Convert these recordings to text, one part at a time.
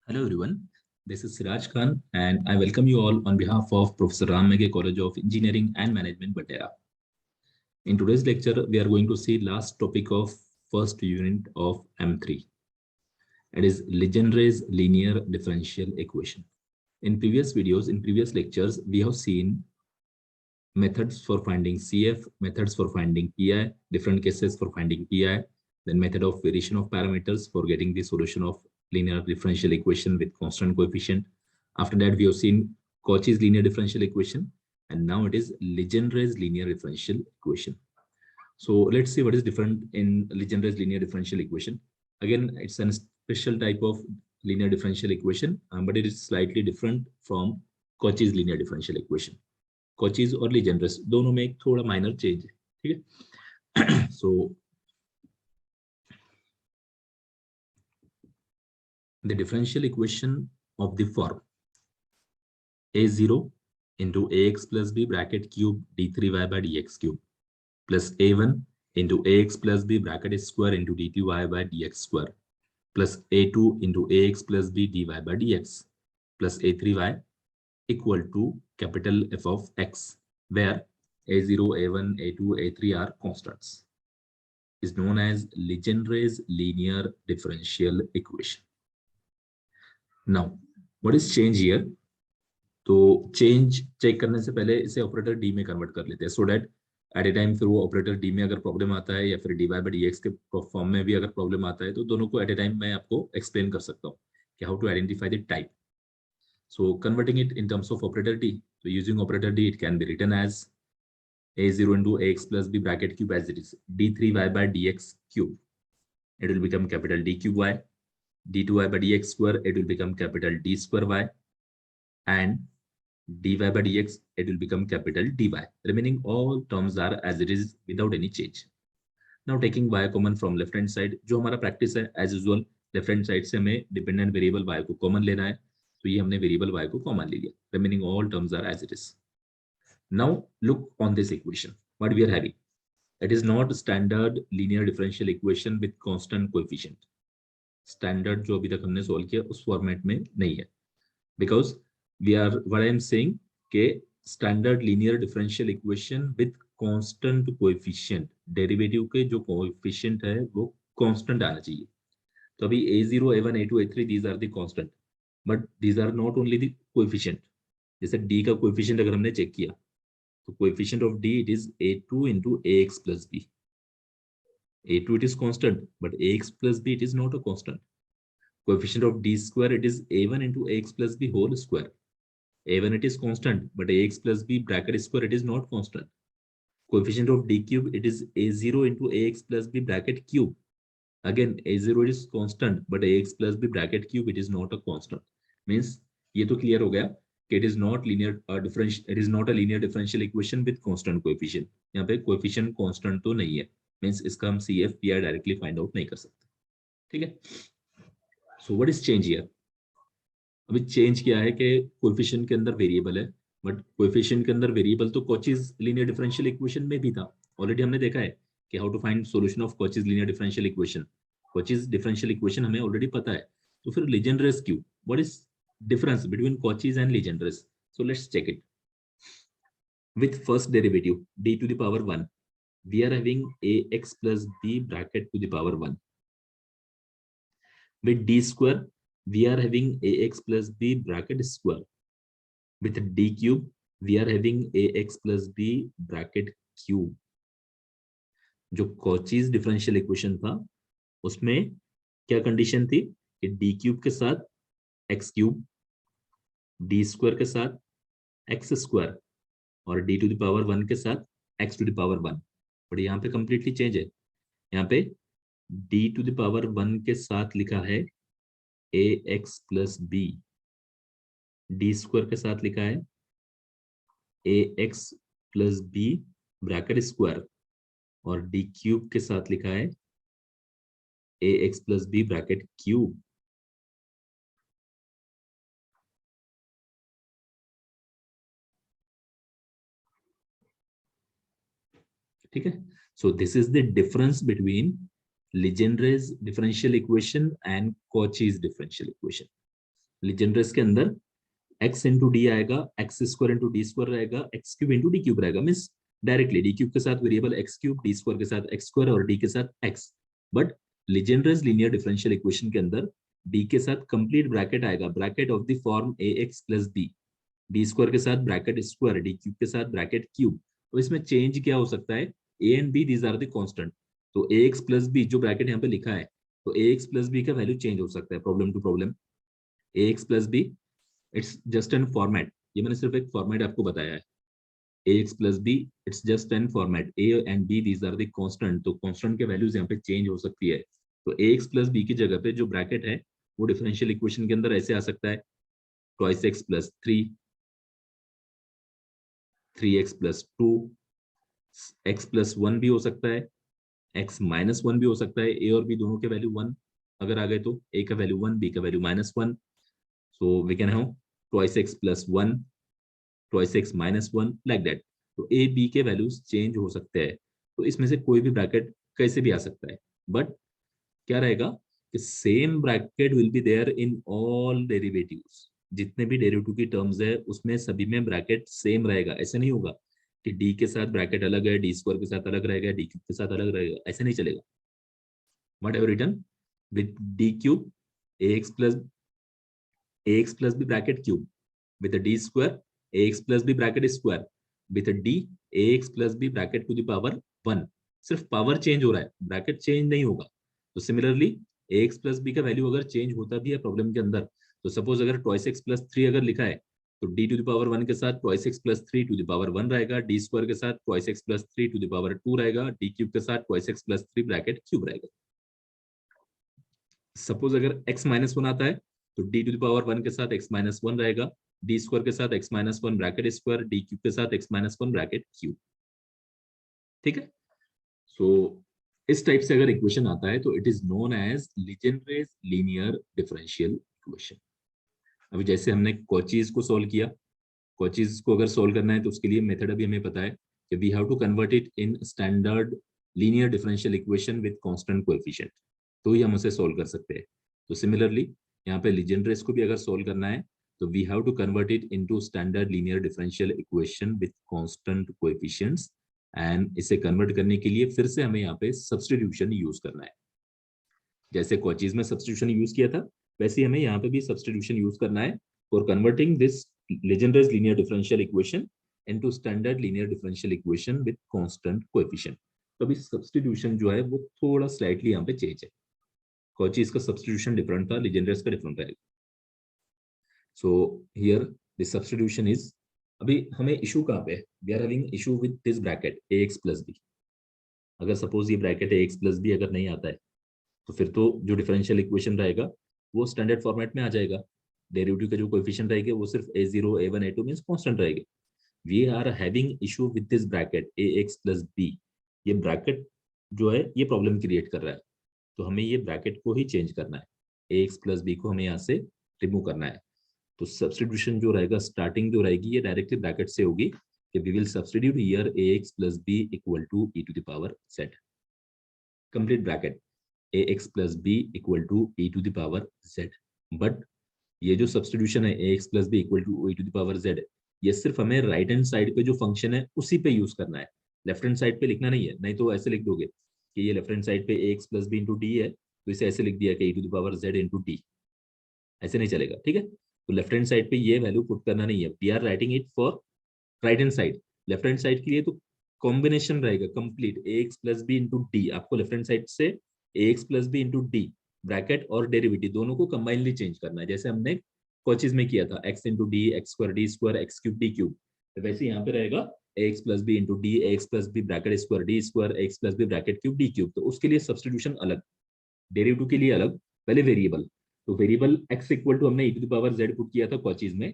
Hello everyone, this is Siraj Khan and I welcome you all on behalf of Professor Ram Meghe College of Engineering and Management, Batera. In today's lecture, we are going to see last topic of first unit of M3. It is Legendre's linear differential equation. In previous videos, in previous lectures, we have seen methods for finding CF, methods for finding PI, different cases for finding PI, then method of variation of parameters for getting the solution of linear differential equation with constant coefficient. After that, we have seen Cauchy's linear differential equation, and now it is Legendre's linear differential equation. So let's see what is different in Legendre's linear differential equation. Again, it's a special type of linear differential equation, but it is slightly different from Cauchy's linear differential equation. Cauchy's और Legendre's दोनों में एक थोड़ा minor change है, ठीक है? So the differential equation of the form a0 into ax plus b bracket cube d3y by dx cube plus a1 into ax plus b bracket square into d2y by dx square plus a2 into ax plus b dy by dx plus a3y equal to capital F of x, where a0, a1, a2, a3 are constants, is known as Legendre's linear differential equation. Now, what is change here? तो change check करने से पहले इसे operator D में convert कर लेते हैं, so that at A time फिर वो ऑपरेटर डी में अगर प्रॉब्लम आता है या फिर D Y by D X के फॉर्म में भी अगर प्रॉब्लम आता है तो दोनों को एट ए टाइम मैं आपको एक्सप्लेन कर सकता हूँ कि how to identify the type. So converting it in terms of operator D, so using operator D, it can be written as a0 into ax plus b bracket cube as it is d3y by dx cube. It will become capital D cube y. d2y by dx square, it will become capital D square y. And dy by dx, it will become capital dy. Remaining all terms are as it is without any change. Now taking y common from left hand side, जो हमारा practice है as usual, left hand side से हमें dependent variable y को common लेना है. तो ये हमने वेरिएबल y को कॉमन ले लिया. Remaining all terms are as it is. Now look on this equation. What we are having, it is not standard linear differential equation with constant coefficient. Standard जो अभी तक हमने सॉल्व किया उस format में नहीं है, because we are what I am saying के standard linear differential equation with constant coefficient, derivative के जो कोएफिशिएंट है वो कांस्टेंट आना चाहिए. तो अभी a0, a1, a2, a3 these are the constant, but these are not only the coefficient. जैसे d का कोएफिशिएंट अगर हमने चेक किया तो coefficient of d it is a2 into ax plus b. a2 it is constant, but ax plus b it is not a constant. Coefficient of d square it is a1 into ax plus b whole square. a1 it is constant, but ax plus b bracket square it is not constant. Coefficient of d cube it is a0 into ax plus b bracket cube. Again a0 is constant, but ax plus b bracket cube it is not a constant. Means ये तो clear हो गया कि it is not linear differential, it is not a linear differential equation with constant coefficient. यहाँ पे coefficient constant तो नहीं है, means इसका हम CF PI directly find out नहीं कर सकते. ठीक है. So what is change here? अभी चेंज क्या है कि कोएफिशिएंट के अंदर वेरिएबल है, बट कोएफिशिएंट के अंदर वेरिएबल तो कॉचीज लीनियर डिफरेंशियल इक्वेशन में भी था. ऑलरेडी हमने देखा है कि how to find solution of Cauchy's linear differential equation. Cauchy's differential equation हमें ऑलरेडी पता है, तो फिर लीजेंड्रेस क्यों? What is difference between Cauchy's and Legendre's? So let's check it. With first derivative d to the power 1, we are having ax plus b bracket to the power 1. With d square we are having ax plus b bracket square. With d cube we are having ax plus b bracket cube. जो Cauchy's differential equation था उसमें क्या condition थी कि d cube के साथ x cube, d square के साथ x स्क्वायर और d टू द पावर 1 के साथ x to the power 1. But यहाँ पे कंप्लीटली चेंज है. यहाँ पे d टू द पावर 1 के साथ लिखा है ax plus b, d square के साथ लिखा है ax plus b bracket square और d क्यूब के साथ लिखा है ax plus b bracket cube. ठीक है. So this is the difference between Legendre's differential equation and Cauchy's differential equation. Legendre's के अंदर एक्स इंटू डी आएगा, x square into d square रहेगा, x cube into d cube रहेगा, means directly d cube के साथ variable x cube, d square के साथ x square और डी के साथ x. But Legendre's linear differential equation के अंदर डी के साथ कंप्लीट ब्रैकेट आएगा, bracket of the form a x plus b, d square के साथ ब्रैकेट स्क्वायर, डी क्यूब के साथ ब्रैकेट क्यूब। तो इसमें चेंज क्या हो सकता है, a and b these are the constant, तो ए एक्स प्लस बी जो ब्रैकेट यहाँ पे लिखा है, तो ए एक्स प्लस बी का वैल्यू चेंज हो सकता है problem to problem. A x plus b it's just an format, ये मैंने सिर्फ एक फॉर्मेट आपको बताया है। A x plus b it's just an format, a and b these are the constant, तो कांस्टेंट के वैल्यूज यहाँ पे चेंज हो सकती है। तो ए एक्स प्लस बी की जगह पे जो ब्रैकेट है वो डिफरेंशियल इक्वेशन के अंदर ऐसे आ सकता है, twice X plus three, 3x plus two, x plus one भी हो सकता है, एक्स माइनस वन भी हो सकता है, ए और बी दोनों के वैल्यू वन अगर आ गए तो ए का वैल्यू वन, बी का value minus one, so we can have twice X plus one, twice X minus one, like that. तो ए बी के वैल्यूज चेंज हो सकते हैं, तो इसमें से कोई भी ब्रैकेट कैसे भी आ सकता है, बट क्या रहेगा कि same bracket will be there in all derivatives, जितने भी डेरिवेटिव की टर्म्स है उसमें सभी में ब्रैकेट सेम रहेगा। ऐसे नहीं होगा कि डी के साथ ब्रैकेट अलग है, डी स्क्वायर के साथ अलग रहेगा, डी क्यूब के साथ अलग रहेगा, ऐसे नहीं चलेगा। What ever return with D cube ax plus b bracket cube, with a d square ax plus b bracket square, with a d ax plus b bracket to the power 1, सिर्फ power change हो रहा है, bracket change नहीं होगा। तो similarly ax plus b का value अगर change होता भी है प्रॉब्लम के अंदर, तो सपोज अगर ट्वाइस एक्स प्लस थ्री अगर लिखा है तो d टू द पावर 1 के साथ twice X plus three to the power 1 रहेगा, d स्क्वायर के साथ twice X plus three to the power 2 रहेगा, d क्यूब के साथ twice X plus three bracket cube रहेगा। सपोज अगर x माइनस वन आता है तो d टू द पावर 1 के साथ x माइनस वन रहेगा, d स्क्वायर के साथ x minus one bracket square, d cube के साथ x minus one bracket cube. ठीक है, सो इस टाइप से अगर इक्वेशन आता है तो it is known as Legendre's linear differential equation. अभी जैसे हमने कॉचीज को सॉल्व किया, कॉचीज को अगर सॉल्व करना है तो उसके लिए मेथड अभी हमें पता है कि we have to convert it in standard linear differential equation with constant coefficient, तो ही हम उसे सॉल्व कर सकते हैं। तो सिमिलरली यहाँ पे लीजेंड्रेस को भी अगर सॉल्व करना है तो we have to convert it into standard linear differential equation with constant coefficients, and इसे कन्वर्ट करने के लिए फिर से हमें यहाँ पे सब्स्टिट्यूशन यूज करना है। जैसे कॉचीज में सब्स्टिट्यूशन यूज किया था वैसे हमें यहाँ पे भी सब्स्टिट्यूशन यूज करना है for converting this Legendre's linear differential equation into standard linear differential equation with constant coefficient। तो अभी सब्स्टिट्यूशन जो है वो थोड़ा स्लाइटली यहाँ पे चेंज है, कॉचीज का सब्स्टिट्यूशन डिफरेंट था, लीजेंड्रेस का डिफरेंट रहेगा। So here the substitution is, अभी हमें इशू कहाँ पे है, we are having issue with this bracket ax plus B. अगर सपोज ये ब्रैकेट ax प्लस बी अगर नहीं आता है तो फिर तो जो डिफरेंशियल इक्वेशन रहेगा वो स्टैंडर्ड फॉर्मेट में आ जाएगा, डेरिवेटिव का जो कोएफिशिएंट रहेगा वो सिर्फ a0 a1 a2 means constant रहेगा। We are having issue with this bracket ax plus b, ये ब्रैकेट जो है ये प्रॉब्लम क्रिएट कर रहा है, तो हमें ये ब्रैकेट को ही चेंज करना है, ax प्लस बी को हमें यहाँ से रिमूव करना है। तो सब्स्टिट्यूशन जो रहेगा, स्टार्टिंग जो रहेगी ये डायरेक्टली ब्रैकेट से होगी कि we will substitute here ax plus B equal to e to the power z, complete bracket ax plus B equal to e to the power z। But ये जो सब्स्टिट्यूशन है ax plus B equal to e to the power z, ये सिर्फ हमें right hand side पे जो function है उसी पे यूज करना है, लेफ्ट हैंड साइड पे लिखना नहीं है। नहीं तो ऐसे लिख दोगे कि ये लेफ्ट हैंड साइड पे ax plus B into D है तो इसे ऐसे लिख दिया कि e to the power z into D, ऐसे नहीं चलेगा। ठीक है, तो लेफ्ट हैंड साइड पे ये वैल्यू पुट करना नहीं है, we are writing it for right hand side. Left hand side के लिए तो कॉम्बिनेशन रहेगा complete ax plus B into D, आपको लेफ्ट हैंड साइड से ax plus B into D bracket और डेरिवेटिव दोनों को कंबाइनली चेंज करना है, जैसे हमने कोचीज में किया था x into D, X square D square, x cube D cube, तो वैसे यहाँ पे रहेगा ax plus B into D, X plus B bracket square D square, X plus B bracket cube D cube. तो उसके लिए सब्स्टिट्यूशन अलग, derivative के लिए अलग, पहले वेरिएबल, तो वेरिएबल x इक्वल टू हमने e to the power z put किया था कोचीज में,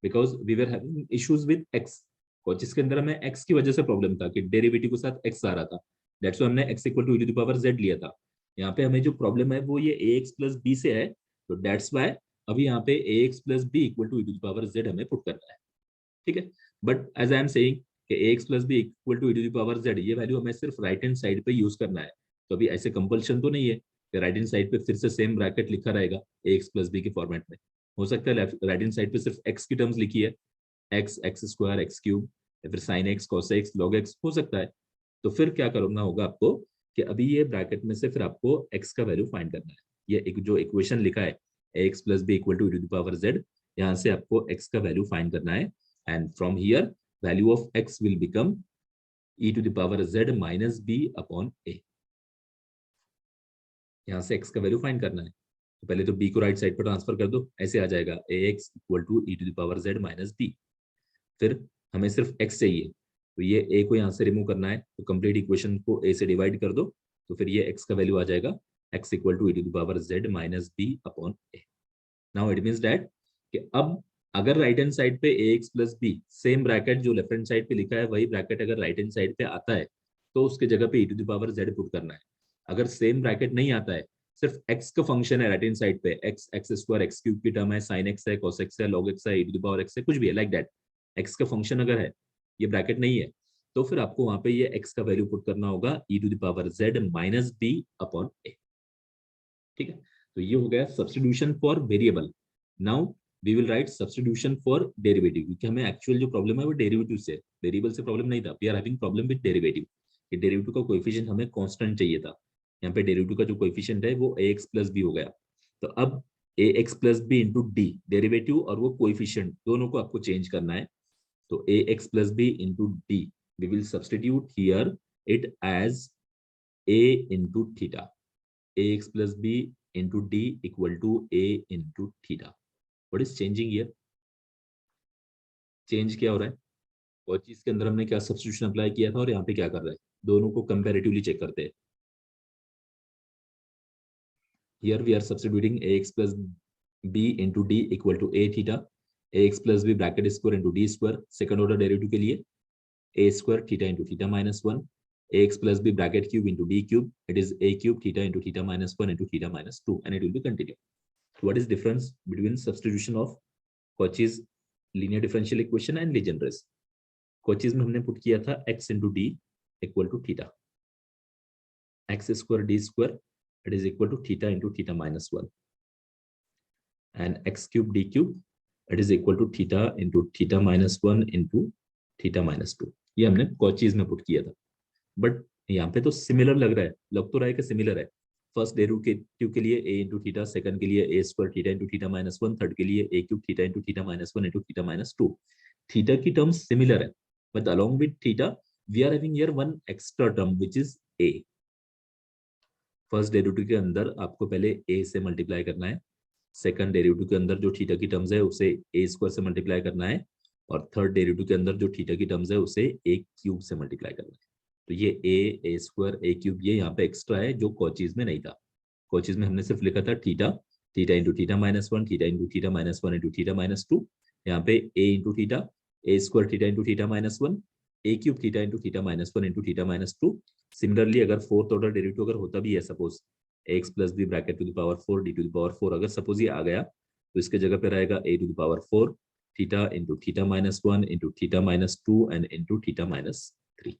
because we were having issues with x। Cauchy's के अंदर हमें x की वजह से प्रॉब्लम था कि डेरिवेटिव के साथ x आ रहा था, दैट्स व्हाई हमने x equal to e to the power z लिया था। यहाँ पे हमें जो प्रॉब्लम है वो ये ax प्लस b से है, तो दैट्स व्हाई अभी यहाँ पे ax plus b equal to e to the power z हमें पुट करना है। ठीक है, but as I am saying कि ax plus b equal to e to the power z, ये वैल्यू हमें सिर्फ राइट हैंड साइड पे यूज करना है। तो अभी ऐसे कंपल्शन तो नहीं है कि राइट हैंड साइड पे फिर से सेम ब्रैकेट लिखा रहेगा ax प्लस b के फॉर्मेट में, हो सकता है राइट हैंड साइड पे सिर्फ एक्स की टर्म्स लिखी है, x, x square, x cube, या फिर sine x, cos x, log x हो सकता है। तो फिर क्या करना होगा आपको कि अभी ये ब्रैकेट में से फिर आपको एक्स का वैल्यू फाइंड करना है। ये एक जो इक्वेशन लिखा है x plus B equal to e to the power z, यहाँ से आपको एक्स का वैल्यू फाइंड करना है, and from here value of x will become e to the power z minus b upon a. यहाँ से x का value find करना है, तो पहले तो b को राइट साइड पर ट्रांसफर कर दो, ऐसे आ जाएगा ax equal to e to the power z minus b. फिर हमें सिर्फ x चाहिए, तो ये a को यहाँ से रिमूव करना है, तो कंप्लीट इक्वेशन को a से डिवाइड कर दो, तो फिर ये x का वैल्यू आ जाएगा x equal to e to the power z minus b upon a. Now it means that कि अब अगर राइट हैंड साइड पे ax plus b, same bracket जो लेफ्ट हैंड साइड पे लिखा है वही ब्रैकेट अगर राइट हैंड साइड पे आता है तो उसके जगह पे e to the power z put करना है। अगर सेम ब्रैकेट नहीं आता है, सिर्फ x का फंक्शन है राइट हैंड साइड पे, x, x square, x cube की टर्म है, साइन एक्स है, कॉस एक्स है, लॉग एक्स है, e to the power x है, कुछ भी है लाइक दैट, x का फंक्शन अगर है, ये ब्रैकेट नहीं है, तो फिर आपको वहां पे ये x का वैल्यू पुट करना होगा e to the power z minus b upon a. ठीक है, तो ये हो गया substitution for variable. Now we will write substitution for derivative, क्योंकि हमें एक्चुअल जो प्रॉब्लम है वो डेरिवेटिव से, वेरिएबल से प्रॉब्लम नहीं था। We are having problem with derivative, कि डेरिवेटिव का कोएफिशिएंट हमें कांस्टेंट चाहिए था। यहाँ पे डेरिवेटिव का जो कोएफिशिएंट है वो ax प्लस बी हो गया, तो अब ax plus B into d, derivative और वो कोएफिशिएंट दोनों को आपको चेंज करना है। तो ax plus B into d, we will substitute here it as a into theta, ax plus b into d equal to a into theta. What is changing here? Change क्या हो रहा है, और चीज के अंदर हमने क्या सब्स्टिट्यूशन अप्लाई किया था और यहाँ पे क्या कर रहा है, दोनों को कंपैरेटिवली चेक करते हैं। Here we are substituting ax plus b into d equal to a theta, ax plus b bracket square into d square, second order derivative के लिए a square theta into theta minus 1, ax plus b bracket cube into d cube, it is a cube theta into theta minus 1 into theta minus 2, and it will be continued. What is difference between substitution of Cauchy's linear differential equation and Legendre's? Cauchy's में हमने put किया था x into d equal to theta, x square d square, it is equal to theta into theta minus 1, and x cube d cube, it is equal to theta into theta minus 1 into theta minus 2. ये हमने Cauchy's में put किया था, but यहाँ पे तो similar लग तो रहा है कि सिमिलर है। फर्स्ट डेरिवेटिव के लिए a इंटू थीटा, सेकंड के लिए a square theta into theta minus 1, third के लिए a cube theta into theta minus 1 into theta minus 2। Theta की टर्म्स सिमिलर है, but along with theta we are having here one extra term which is a। First derivative के अंदर आपको पहले a से multiply करना है, सेकंड डेरिवेटिव के अंदर जो थीटा की टर्म्स है उसे a स्क्वायर से मल्टीप्लाई करना है, और थर्ड डेरिवेटिव के अंदर जो थीटा की टर्म्स है उसे a क्यूब से मल्टीप्लाई करना है। तो ये a स्क्वायर, a क्यूब, ये यहाँ पे एक्स्ट्रा है जो Cauchy's में नहीं था। Cauchy's में हमने सिर्फ लिखा था theta, theta into theta minus 1, theta into theta minus 1 into theta minus 2। यहाँ पे a into theta, a square theta into theta minus 1, a cube theta into theta minus 1 into theta minus 2। Similarly अगर fourth order derivative अगर होता भी है, suppose x plus B bracket to the power 4 d to the power 4, अगर suppose ये आ गया तो इसके जगह पे रहेगा a to the power 4 theta into theta minus 1 into theta minus 2 and into theta minus 3,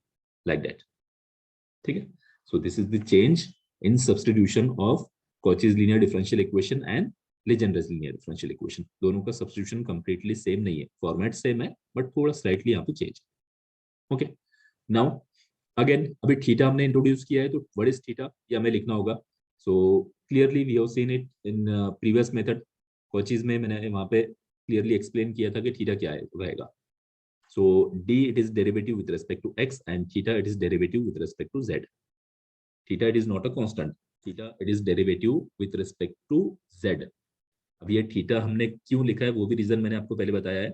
like that. ठीक है, so this is the change in substitution of Cauchy's linear differential equation and Legendre's linear differential equation। दोनों का substitution completely same नहीं है, format same है but थोड़ा slightly यहाँ पे चेंज। ओके, नाउ अगेन अभी थीटा हमने इंट्रोड्यूस किया है, तो व्हाट इज थीटा ये हमें लिखना होगा। So clearly we have seen it in previous method. Cauchy's में मैंने वहां पे क्लियरली एक्सप्लेन किया था कि थीटा क्या है रहेगा। सो d it is derivative with respect to x and theta it is derivative with respect to z. Theta it is not a constant, theta it is derivative with respect to z। अब ये theta हमने क्यों लिखा है वो भी reason मैंने आपको पहले बताया है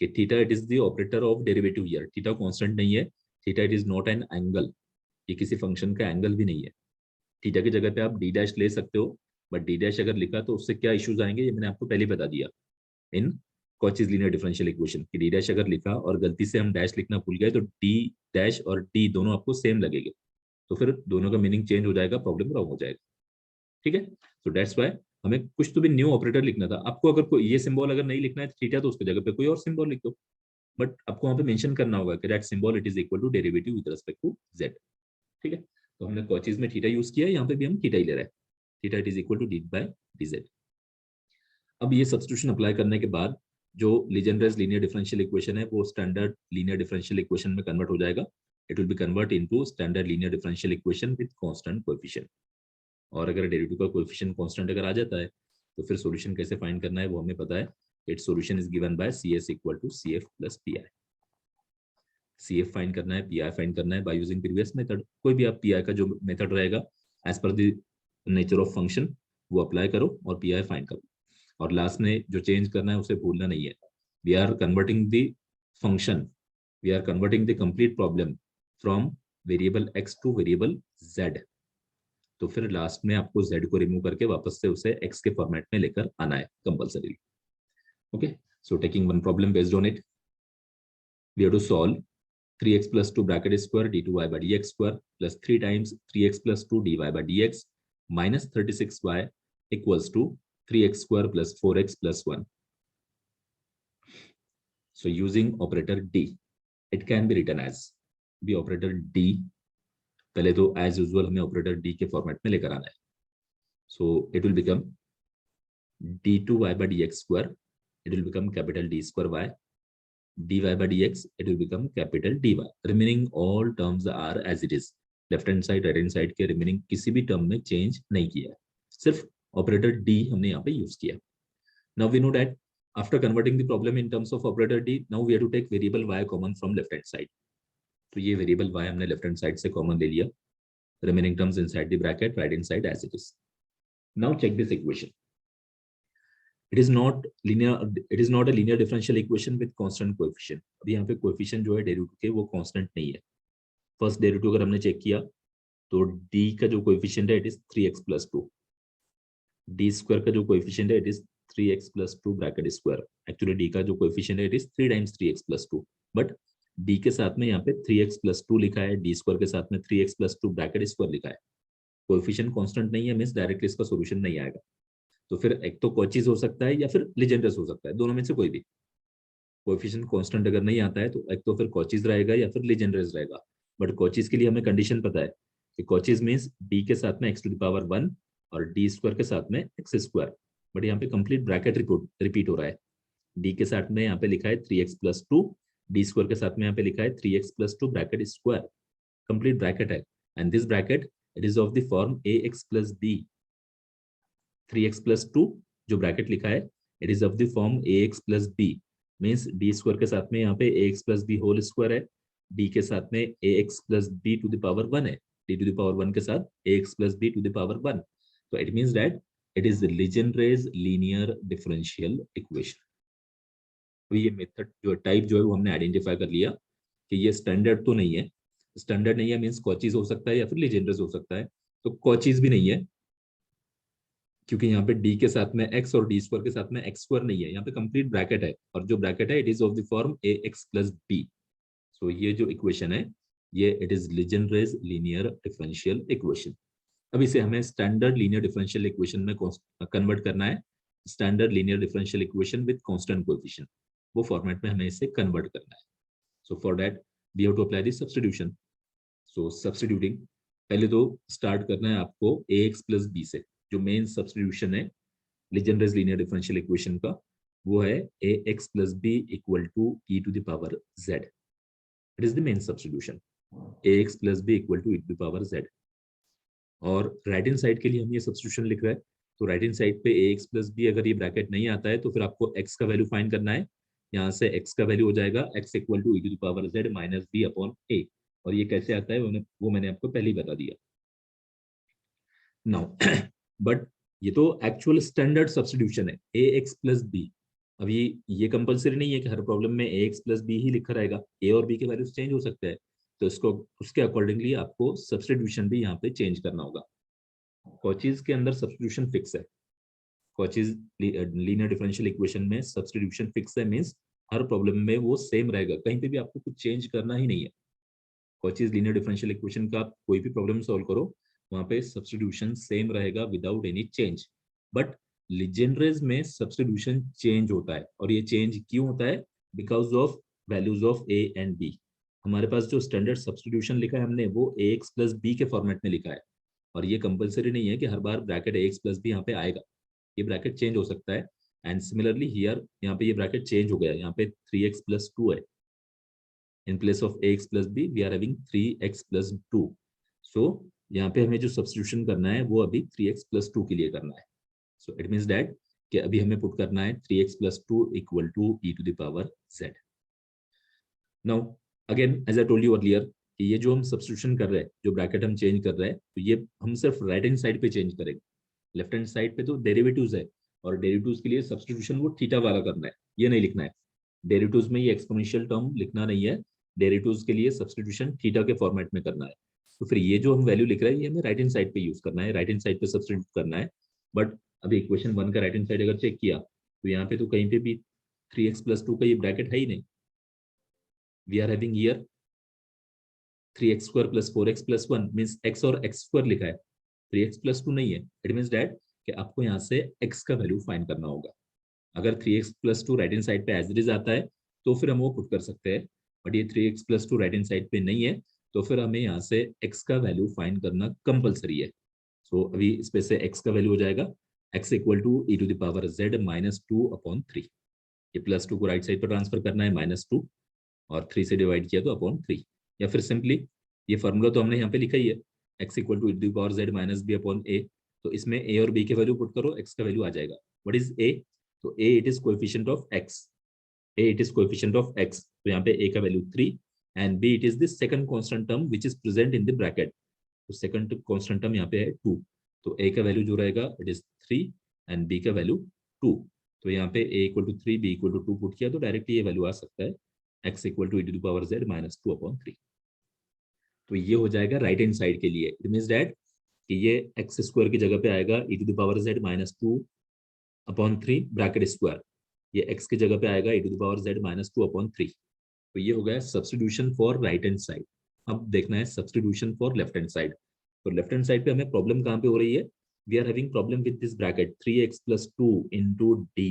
कि theta it is the operator of derivative here. Theta constant नहीं है, theta it is not an angle, ये किसी फंक्शन का एंगल भी नहीं है। थीटा की जगह पे आप डी डैश ले सकते हो, बट डी डैश अगर लिखा तो उससे क्या इश्यूज आएंगे ये मैंने आपको पहले बता दिया इन Cauchy's linear differential equation कि डी डैश अगर लिखा और गलती से हम डैश लिखना भूल गए तो डी डैश और डी दोनों आपको सेम लगेंगे, तो फिर दोनों का मीनिंग चेंज हो जाएगा, प्रॉब्लम रॉन्ग हो जाएगा। ठीक है, सो दैट्स व्हाई हमें कुछ तो भी न्यू ऑपरेटर लिखना था। आपको अगर कोई ये सिंबल अगर नहीं लिखना है थीटा तो उसकी जगह पे कोई और सिंबल लिख दो, बट आपको वहां पे मेंशन करना होगा कि that symbol it is equal to derivative with respect to z। ठीक है, तो हमने Cauchy's में थीटा यूज किया है, यहाँ पे भी हम थीटा ही ले रहे हैं, theta it is equal to d by dz। अब ये सब्स्टिट्यूशन अप्लाई करने के बाद जो लीजेंड्रेस लीनियर डिफरेंशियल इक्वेशन है वो स्टैंडर्ड लीनियर डिफरेंशियल इक्वेशन में कन्वर्ट हो जाएगा. It will be convert into standard linear differential equation with constant coefficient. और अगर डेरिवेटिव का कोएफिशिएंट कांस्टेंट अगर आ जाता है तो फिर सॉल्यूशन कैसे फाइंड करना है वो हमें पता है. Its solution is given by CS equal to CF plus PI. CF find करना है, PI फाइंड करना है बाय यूजिंग प्रीवियस मेथड. कोई भी आप PI का जो मेथड रहेगा as per the nature of function वो अप्लाई करो और PI फाइंड करो. और लास्ट में जो चेंज करना है उसे भूलना नहीं है. We are converting the function, we are converting the complete problem from variable x to variable z. तो फिर लास्ट में आपको z को रिमूव करके वापस से उसे x के फॉर्मेट में लेकर आना है compulsory. Okay, so taking one problem based on it, we have to solve 3x plus 2 bracket square d2y by dx square plus 3 times 3x plus 2 dy by dx minus 36y equals to 3x square plus 4x plus 1. So using operator D, it can be written as the operator D. पहले तो as usual हमें operator D के format में लेकर आना है. So it will become d2y by dx square, it will become capital D square y. dy by dx, it will become capital dy. Remaining all terms are as it is. Left hand side right hand side के remaining किसी भी term में change नहीं किया है, सिर्फ operator D हमने यहाँ पे यूज किया. Now we know that after converting the problem in terms of operator d, now we have to take variable y common from left hand side. तो ये वेरिएबल y हमने लेफ्ट हैंड साइड से common ले लिया. Remaining terms inside the bracket, right hand side as it is. Now check this equation. It is not linear, it is not a linear differential equation with constant coefficient. अभी यहाँ पे coefficient जो है derivative के वो constant नहीं है. First derivative अगर हमने चेक किया तो d का जो कोएफिशिएंट है it is 3x plus 2. d square का जो कोएफिशिएंट है it is 3x plus 2 bracket square. Actually d का जो कोएफिशिएंट है it is 3 times 3x plus 2. But d के साथ में यहाँ पे 3x plus 2 लिखा है, d स्क्वायर के साथ में 3x plus 2 ब्रैकेट स्क्वायर लिखा है. कोएफिशिएंट कांस्टेंट नहीं है, मींस डायरेक्टली इसका सॉल्यूशन नहीं आएगा. तो फिर एक तो कोचीज हो सकता है या फिर लीजेंड्रेस हो सकता है, दोनों में से कोई भी. कोएफिशिएंट कांस्टेंट अगर नहीं आता है तो एक तो फिर कोचीज रहेगा या फिर लीजेंड्रेस रहेगा. बट कोचीज के लिए हमें कंडीशन पता है कि कोचीज मींस d के साथ में x टू द पावर 1 और d स्क्वायर के साथ में x स्क्वायर. बट यहाँ पे कंप्लीट ब्रैकेट रिपीट हो रहा है. d के साथ में यहाँ पे लिखा है 3x plus 2, d स्क्वायर के साथ में यहाँ पे लिखा है 3x plus 2 bracket square. Complete bracket है and this bracket it is of the form ax plus b. 3x plus 2 जो ब्रैकेट लिखा है it is of the form ax plus b, means d square के साथ में यहाँ पे ax plus b whole square है, d के साथ में ax plus b to the power 1 है, d टू द पावर 1 के साथ ax plus b to the power 1. तो it means that it is Legendre's linear differential equation. तो ये मेथड जो टाइप जो है वो हमने आइडेंटिफाई कर लिया कि ये स्टैंडर्ड तो नहीं है. स्टैंडर्ड नहीं है मींस कोचीज हो सकता है या फिर लीजेंड्रेस हो सकता है. तो कोचीज भी नहीं है क्योंकि यहाँ पे d के साथ में x और d स्क्वायर के साथ में x स्क्वायर नहीं है. यहाँ पे कंप्लीट ब्रैकेट है और जो ब्रैकेट है it is of the form ax plus b. So ये जो इक्वेशन है ये it is Legendre's linear differential equation. अब इसे हमें स्टैंडर्ड लीनियर डिफरेंशियल इक्वेशन में कन्वर्ट करना है. Standard linear differential equation with constant coefficient, वो फॉर्मेट में हमें इसे कन्वर्ट करना है. So for that we have to apply the substitution. So substituting, पहले तो स्टार्ट करना है आपको ax plus b से. जो मेन सब्स्टिट्यूशन है लीजेंड्रेस लीनियर डिफरेंशियल इक्वेशन का वो है ax plus b equal to e to the power z. It is the main substitution. ax plus b equal to e to the power z. और right hand side के लिए हम ये substitution लिख रहे हैं. तो राइट हैंड साइड पे ax plus b अगर ये ब्रैकेट नहीं आता है तो फिर आपको x का वैल्यू फाइंड करना है. यहाँ से x का वैल्यू हो जाएगा x equal to e to the power z minus b upon a. और ये कैसे आता है वो मैंने आपको पहले ही बता दिया. नाउ बट ये तो एक्चुअल स्टैंडर्ड सब्स्टिट्यूशन है ax plus b. अभी ये कंपलसरी नहीं है कि हर प्रॉब्लम में ax plus b ही लिखा रहेगा, a और b के वैल्यूज चेंज हो सकते हैं. तो इसको उसके अकॉर्डिंगली आपको सब्स्टिट्यूशन भी यहाँ पे चेंज करना होगा. कोचीज के अंदर सब्स्टिट्यूशन फिक्स है. कोचीज लीनियर डिफरेंशियल इक्वेशन में सब्स्टिट्यूशन फिक्स है, मींस हर प्रॉब्लम में वो सेम रहेगा, कहीं पे भी आपको कुछ चेंज करना ही नहीं है. कोचीज लीनियर डिफरेंशियल इक्वेशन का कोई भी प्रॉब्लम सॉल्व करो वहां पे सब्स्टिट्यूशन सेम रहेगा विदाउट एनी चेंज. बट लीजेंड्रेस में सब्स्टिट्यूशन चेंज होता है और ये चेंज क्यों होता है? Because of values of a and b. हमारे पास जो स्टैंडर्ड सब्स्टिट्यूशन लिखा है हमने वो ax plus b के फॉर्मेट में लिखा है और ये कंपलसरी नहीं है कि हर बार ब्रैकेट ax plus b यहाँ पे आएगा. ये ब्रैकेट चेंज हो सकता है एंड सिमिलरली हियर यहाँ पे ये ब्रैकेट चेंज हो गया, यहाँ पे 3x plus 2 है. In place of ax plus b we are having 3x plus 2. So यहाँ पे हमें जो सब्स्टिट्यूशन करना है वो अभी 3x plus 2 के लिए करना है. So it means that कि अभी हमें पुट करना है 3x plus 2 equal to e to the power z. Now again as I told you earlier कि ये जो हम सब्स्टिट्यूशन कर रहे हैं, जो ब्रैकेट हम चेंज कर रहे हैं, तो ये हम सिर्फ राइट हैंड साइड पे चेंज करेंगे. लेफ्ट हैंड साइड पे तो डेरिवेटिव्स है, और डेरिवेटिव्स के लिए सब्स्टिट्यूशन वो थीटा वाला करना है, ये नहीं लिखना है. डेरिवेटिव्स में ये एक्सपोनेंशियल टर्म लिखना नहीं है, डेरिवेटिव्स के लिए सब्स्टिट्यूशन थीटा के फॉर्मेट में करना है. तो फिर ये जो हम वैल्यू लिख रहे हैं ये हमें राइट हैंड साइड पे यूज करना है, राइट हैंड साइड पे सब्स्टिट्यूट करना है. बट अभी इक्वेशन 1 का राइट हैंड साइड अगर चेक किया तो यहाँ पे तो कहीं पे भी 3x plus 2 का ये ब्रैकेट है ही नहीं. We are having here 3x square plus 4x plus 1 means x और x square लिखा है, 3x plus 2 नहीं है. इट मींस दैट कि आपको यहाँ से x का वैल्यू फाइंड करना होगा. अगर 3x plus 2 right hand side पे एज इट इज आता है तो फिर हम वो पुट कर सकते हैं, बट ये 3x plus 2 right hand side पे नहीं है, तो फिर हमें यहाँ से x का वैल्यू फाइंड करना कंपलसरी है. सो अभी इस पे से x का वैल्यू हो जाएगा x equal to e to the power z minus 2/3. ये प्लस 2 को राइट साइड पर ट्रांसफर करना है -2, और 3 से डिवाइड किया तो अपॉन 3. या फिर सिंपली ये फॉर्मूला तो हमने यहाँ पे लिखा ही है, x equal to e to the power z minus b upon a. तो इसमें a और b के वैल्यू पुट करो, x का वैल्यू आ जाएगा. What is a? तो a it is coefficient of x. a it is coefficient of x, तो यहाँ पे a का value 3 and b it is the second constant term which is present in the bracket. तो second constant term यहाँ पे है 2, तो a का वैल्यू जो रहेगा it is 3 and b का वैल्यू 2. तो यहाँ पे a equal to 3 b equal to 2 put किया तो डायरेक्टली ये वैल्यू आ सकता है x equal to e to the power z minus 2/3. तो ये हो जाएगा राइट हैंड साइड के लिए. इट मींस दैट कि ये x स्क्वायर की जगह पे आएगा e to the power z minus 2/3 bracket square. ये x की जगह पे आएगा e to the power z minus 2/3. तो ये हो गया substitution for right hand side. अब देखना है substitution for left hand side. तो लेफ्ट हैंड साइड पे हमें प्रॉब्लम कहाँ पे हो रही है? We are having problem with this bracket 3x plus 2 into d.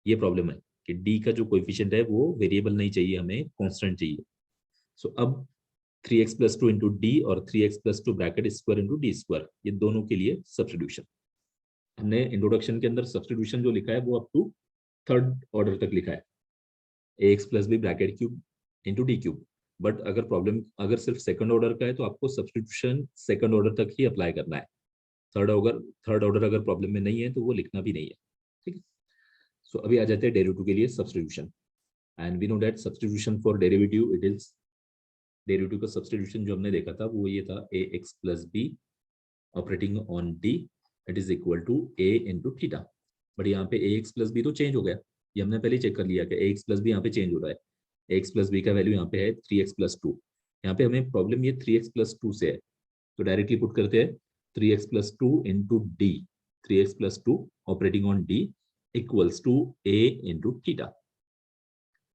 ये प्रॉब्लम है कि d का जो कोएफिशिएंट है वो वेरिएबल नहीं चाहिए, हमें कांस्टेंट चाहिए. सो अब 3x plus 2 into d और 3x plus 2 bracket square into d square, ये दोनों के लिए सब्स्टिट्यूशन. हमने इंट्रोडक्शन के अंदर सब्स्टिट्यूशन जो लिखा है वो अप टू थर्ड ऑर्डर तक लिखा है, ax plus B bracket cube into d cube. But अगर प्रॉब्लम अगर सिर्फ सेकंड ऑर्डर का है तो आपको सब्स्टिट्यूशन सेकंड ऑर्डर तक ही अप्लाई करना है. थर्ड ऑर्डर अगर प्रॉब्लम में नहीं है तो वो लिखना भी नहीं है. ठीक है. सो अभी आ जाते हैं डेरिवेटिव के लिए substitution. And we know that substitution for derivative it is, derivative का सब्स्टिट्यूशन जो हमने देखा था वो ये था ax plus b operating on d it is equal to a into theta. But यहाँ पे ax प्लस बी तो चेंज हो गया, ये हमने पहले चेक कर लिया कि ax प्लस बी यहाँ पे चेंज हो रहा है. ax प्लस बी का वैल्यू यहाँ पे है 3x प्लस 2. यहाँ पे हमें प्रॉब्लम ये 3x प्लस 2 से है, तो डायरेक्टली पुट करते हैं 3x plus 2 into d. 3x plus 2 operating on d equals to a into theta.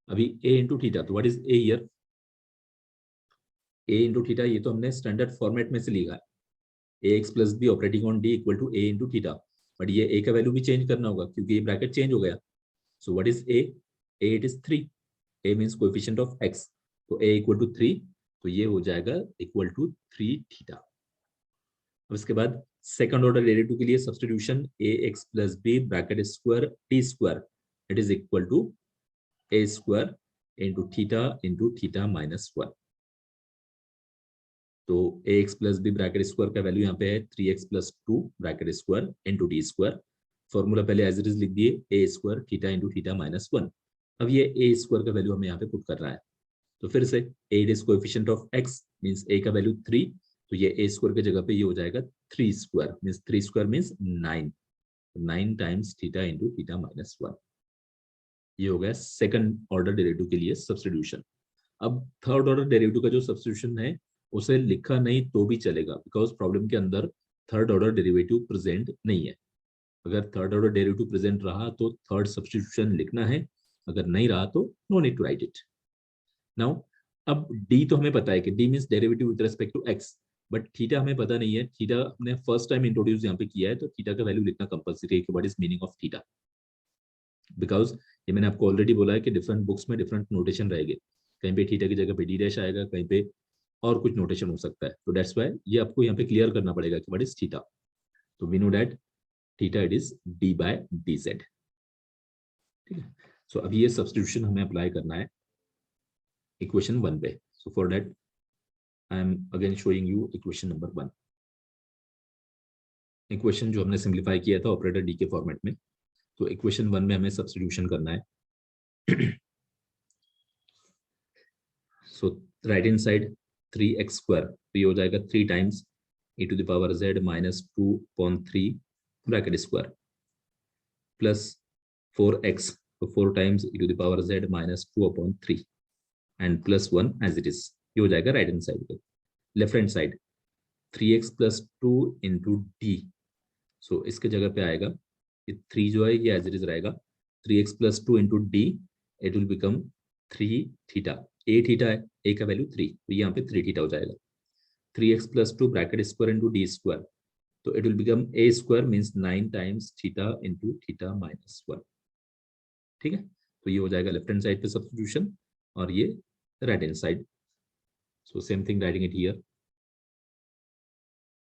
अभी a इंटू थीटा, तो what is a here? a into theta ये तो हमने स्टैंडर्ड फॉर्मेट में से लिखा है, ax plus b operating on d equal to a into theta. But ये a का वैल्यू भी चेंज करना होगा क्योंकि ये ब्रैकेट चेंज हो गया. So what is a? a it is 3. a means coefficient of x, तो a इक्वल टू 3, तो ये हो जाएगा इक्वल टू 3 थीटा. अब इसके बाद सेकंड ऑर्डर डेरिवेटिव के लिए substitution ax plus B bracket square t square it is equal to a स्क्वायर इंटू थीटा माइनस 1. तो ax plus B bracket square का वैल्यू यहाँ पे है 3x plus 2 bracket square into d square. Formula पहले as it is लिख दिए, a square theta into theta minus 1. अब ये a स्क्वायर का वैल्यू हमें यहाँ पे पुट करना है. तो फिर से a is coefficient of x means a का वैल्यू 3, तो ये a स्क्वायर की जगह पे ये हो जाएगा 3 square means 3 square means 9. 9 times theta into theta minus 1. ये हो गया सेकंड ऑर्डर डेरिवेटिव के लिए सब्स्टिट्यूशन. अब थर्ड ऑर्डर डेरिवेटिव का जो सब्स्टिट्यूशन है उसे लिखा नहीं तो भी चलेगा, बिकॉज प्रॉब्लम के अंदर थर्ड ऑर्डर डेरिवेटिव प्रेजेंट नहीं है. अगर थर्ड ऑर्डर डेरिवेटिव प्रेजेंट रहा तो थर्ड सब्स्टिट्यूशन लिखना है, अगर नहीं रहा तो no need to write it. Now अब d तो हमें पता है कि d means derivative with respect to x, but theta हमें पता नहीं है. थीटा हमने फर्स्ट टाइम इंट्रोड्यूस यहाँ पे किया है, तो थीटा का वैल्यू लिखना कंपलसरी है कि what is meaning of theta. Because ये मैंने आपको ऑलरेडी बोला है कि डिफरेंट बुक्स में डिफरेंट नोटेशन रहेंगे, कहीं पे थीटा की जगह पे डी डैश आएगा, कहीं पे और कुछ नोटेशन हो सकता है. तो दैट्स व्हाई ये आपको यहाँ पे क्लियर करना पड़ेगा कि व्हाट इज थीटा. तो we know that theta it is d by dz. ठीक है। सो अभी ये सब्स्टिट्यूशन हमें अप्लाई करना है इक्वेशन 1 पे। सो for that I am again showing you equation number 1। Equation जो हमने सिंप्लीफाई किया था ऑपरेटर डी के फॉर्मेट में, तो इक्वेशन 1 में हमें सब्स्टिट्यूशन करना है। सो राइट हैंड साइड 3x² तो ये हो जाएगा 3 times e⁻z minus 2/3 bracket square plus 4x तो 4 times e⁻z minus 2/3 and plus 1 as it is. ये हो जाएगा राइट हैंड साइड पे। Left hand side 3x plus 2 into d. So इसके जगह पे आएगा ये 3 जो है ये एज इट इज रहेगा 3x plus 2 into D. It will become 3 theta. A theta है, ए का वैल्यू 3 तो यहाँ पे 3 थीटा हो जाएगा। 3x plus 2 bracket square into d square तो it will become a square means 9 times theta into theta minus 1। ठीक है, तो ये हो जाएगा लेफ्ट हैंड साइड पे सब्स्टिट्यूशन और ये right hand side. So same thing writing it here.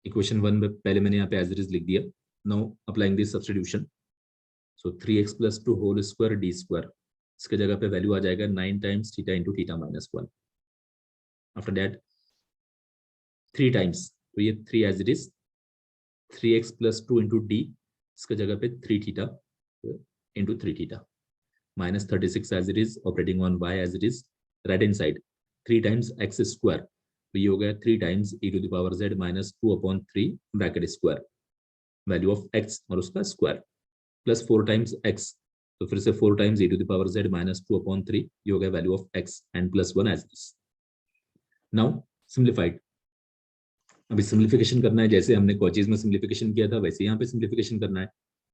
Equation 1 में पहले मैंने यहाँ पे एज इट इज लिख दिया। Now applying this substitution. So 3x plus 2 whole square D square, इसके जगह पे वैल्यू आ जाएगा 9 times theta into theta minus 1। After that 3 times तो ये 3 as it is 3x plus 2 into d, इसके जगह पे 3 theta into 3 theta minus 36 as it is operating on y as it is. Right hand side 3 times x square तो ये हो गया 3 times e⁻z minus 2/3 bracket square value of x और उसका square plus 4 times x तो फिर से 4 times e⁻z minus 2/3 ये हो गया value of x and plus 1 as it is. Now simplified. अभी सिंप्लीफिकेशन करना है, जैसे हमने कोचीज में सिंप्लीफिकेशन किया था वैसे यहाँ पे सिंप्लीफिकेशन करना है।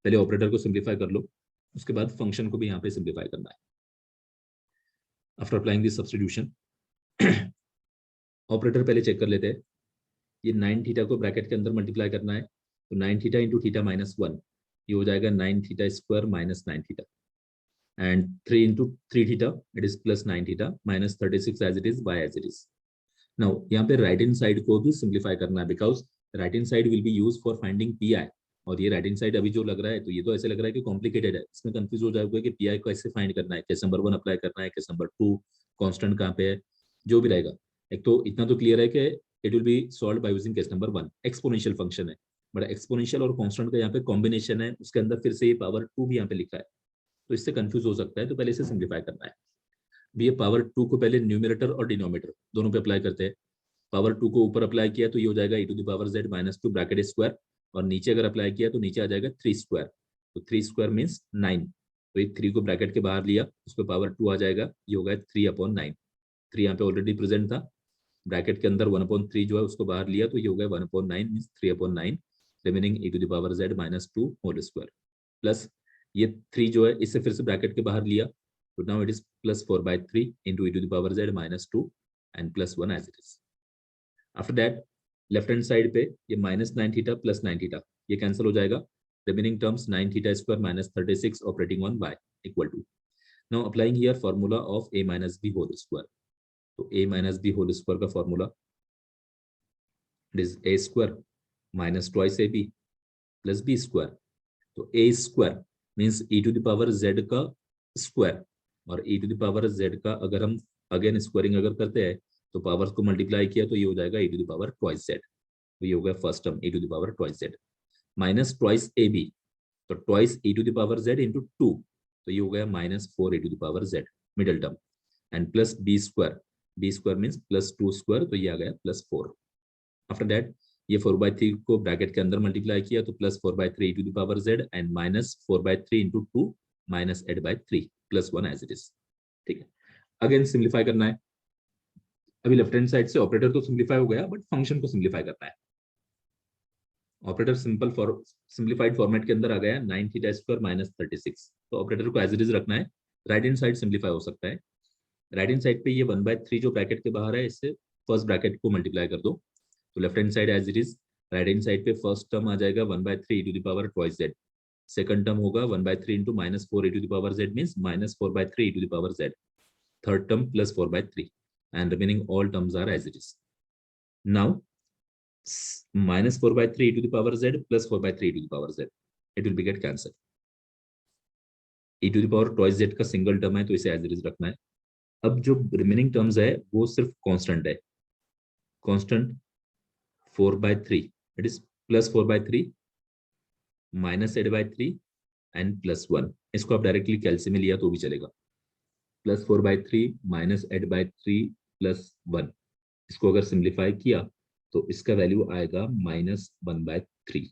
पहले ऑपरेटर को सिंप्लीफाई कर लो, उसके बाद फंक्शन को भी यहाँ पे सिंप्लीफाई करना है। After applying this substitution operator पहले चेक कर लेते हैं। ये 9 थीटा को ब्रैकेट के अंदर मल्टीप्लाई करना है तो 9 थीटा इंटू थीटा माइनस 1 ये हो जाएगा 9 theta square minus 9 theta and 3 into 3 theta it is plus 9 theta minus 36 as it is y as it is. Now यहाँ पे राइट हैंड साइड को भी सिंप्लीफाई करना है because right hand side will be use for finding P I. और ये right hand side अभी जो लग रहा है तो ये तो ऐसे लग रहा है कि कॉम्प्लिकेटेड है, इसमें कंफ्यूज हो जाएगा कि पी आई को ऐसे फाइंड करना है, केस नंबर 1 अप्लाई करना है, केस नंबर 2 कांस्टेंट कहाँ पे है, जो भी रहेगा। एक तो इतना तो क्लियर है कि it will be solve by using case number 1 exponential function है, बट एक्सपोनेंशियल और कांस्टेंट का यहाँ पे कॉम्बिनेशन है, उसके अंदर फिर से ये पावर 2 भी यहाँ पे लिखा है तो इससे कंफ्यूज हो सकता है, तो पहले इसे सिंप्लीफाई करना है। ये पावर 2 को पहले न्यूमरेटर और डिनोमिनेटर दोनों पे अप्लाई करते हैं। पावर 2 को ऊपर अप्लाई किया तो ये हो जाएगा e⁻z माइनस 2 ब्रैकेट स्क्वायर और नीचे अगर अप्लाई किया तो नीचे आ जाएगा 3 स्क्वायर तो 3 स्क्वायर मीन्स 9 तो ये 3 को ब्रैकेट के बाहर लिया उस पर पावर 2 आ जाएगा, ये होगा 3/9। 3 यहाँ पे ऑलरेडी प्रेजेंट था, ब्रैकेट के अंदर 1/3 जो है उसको बाहर लिया तो ये हो गया 1/9 means 3/9 remaining e⁻z minus 2 whole square plus ये 3 जो है इससे फिर से ब्रैकेट के बाहर लिया तो now it is plus 4/3 into e⁻z minus 2 and plus 1 as it is. After that left hand side पे ये माइनस 9 थीटा प्लस 9 थीटा ये कैंसिल हो जाएगा, remaining terms 9 theta square minus 36 operating on y equal to now applying here formula of a minus b whole square. तो a minus b whole square का formula it is a square minus twice ab plus b square. तो a square means e⁻z का square और e⁻z का अगर हम again squaring अगर करते हैं तो पावर्स को मल्टीप्लाई किया तो ये हो जाएगा e⁻²z तो ये हो गया first term e⁻²z minus twice ab तो ट्वाइस e⁻z इंटू 2 तो ये हो गया minus 4 e⁻z middle term and plus b square means plus 2 square तो ये आ गया प्लस 4। आफ्टर दैट ये 4/3 को ब्रैकेट के अंदर मल्टीप्लाई किया तो plus 4/3 e⁻z and minus 4/3 into 2 minus 8/3 plus 1 as it is. ठीक है, अगेन सिंप्लीफाई करना है। अभी लेफ्ट हैंड साइड से ऑपरेटर तो सिंप्लीफाई हो गया बट फंक्शन को सिंप्लीफाई करना है। ऑपरेटर सिंप्लीफाइड फॉर्मेट के अंदर आ गया 9 थीटा स्क्वायर माइनस 36 तो ऑपरेटर को एज इट इज रखना है। राइट हैंड साइड सिंप्लीफाई हो सकता है। राइट हैंड साइड पे ये 1/3 जो ब्रैकेट के बाहर है इससे फर्स्ट ब्रैकेट को मल्टीप्लाई कर दो तो left hand side as it is. Right hand side पे फर्स्ट टर्म आ जाएगा 1/3 e⁻²z, सेकंड टर्म होगा 1/3 into minus 4 e⁻z means minus 4/3 e⁻z, third term plus 4/3 and remaining all terms are as it is. Now minus 4/3 e⁻z plus 4/3 e⁻z it will be get cancelled. e to the power twice z का single term है तो इसे as it is रखना है। अब जो remaining terms है वो सिर्फ कांस्टेंट है, कांस्टेंट 4/3, इट इज +4/3 -8/3 एंड +1। इसको आप डायरेक्टली कैलसी में लिया तो भी चलेगा, +4/3 -8/3 +1। इसको अगर सिंप्लीफाई किया तो इसका वैल्यू आएगा -1/3।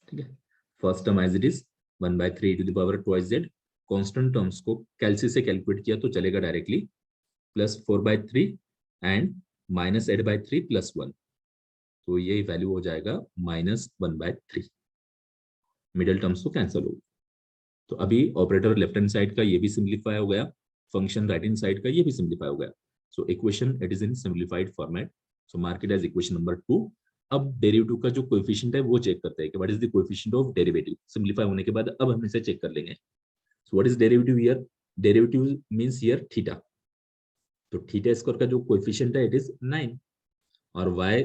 ठीक है, first term as it is 1/3 to the power twice z. Constant terms को कैलसी से कैलकुलेट किया तो चलेगा डायरेक्टली, +4/3 एंड -8/3 +1, तो ये वैल्यू हो जाएगा -1/3। मिडिल टर्म्स तो कैंसिल हो। तो अभी ऑपरेटर लेफ्ट हैंड साइड का ये भी सिंप्लीफाई हो गया, फंक्शन राइट हैंड साइड का ये भी सिंप्लीफाई हो गया। So equation it is in simplified format, so mark it as equation number 2। अब डेरिवेटिव का जो कोएफिशिएंट है वो चेक करते हैं कि what is the coefficient of derivative. Simplify होने के बाद अब हम इसे चेक कर लेंगे। सो what is derivative here, derivative means here theta. तो थीटा स्क्वायर का जो कोएफिशिएंट है इट इज 9 और y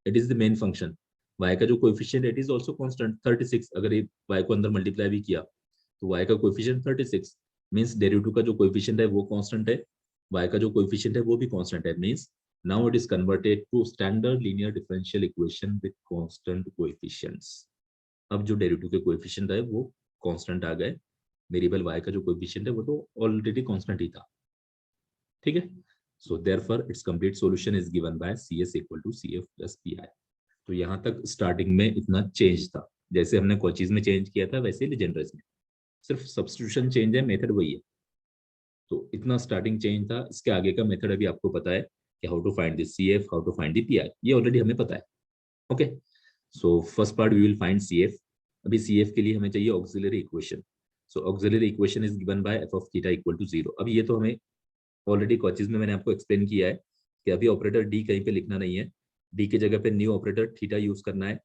it is the main function, y का जो coefficient it is also constant 36। अगर ये y को अंदर मल्टीप्लाई भी किया तो y का कोएफिशिएंट 36 मींस डेरिवेटिव का जो कोएफिशिएंट है वो कांस्टेंट है, y का जो कोएफिशिएंट है वो भी कांस्टेंट है, means now it is converted to standard linear differential equation with constant coefficients. अब जो डेरिवेटिव के कोएफिशिएंट है वो कांस्टेंट आ गए, वेरिएबल y का जो कोएफिशिएंट है वो तो ऑलरेडी कांस्टेंट ही था। ठीक है, so therefore its complete solution is given by CS equal to CF plus PI। तो यहाँ तक स्टार्टिंग में इतना चेंज था, जैसे हमने कोचीज में चेंज किया था वैसे लीजेंड्रेस में, सिर्फ सब्स्टिट्यूशन चेंज है, मेथड वही है। तो इतना स्टार्टिंग चेंज था, इसके आगे का मेथड अभी आपको पता है कि how to find the CF, how to find the PI, ये ऑलरेडी हमें पता है। Okay, so first part we will find CF। अभी CF के लिए हमें चाहिए auxiliary equation. So auxiliary equation is given by f of theta equal to 0। अब ये तो हमें ऑलरेडी कोचीज में मैंने आपको एक्सप्लेन किया है कि अभी ऑपरेटर डी कहीं पे लिखना नहीं है, डी की जगह पे न्यू ऑपरेटर थीटा यूज करना है,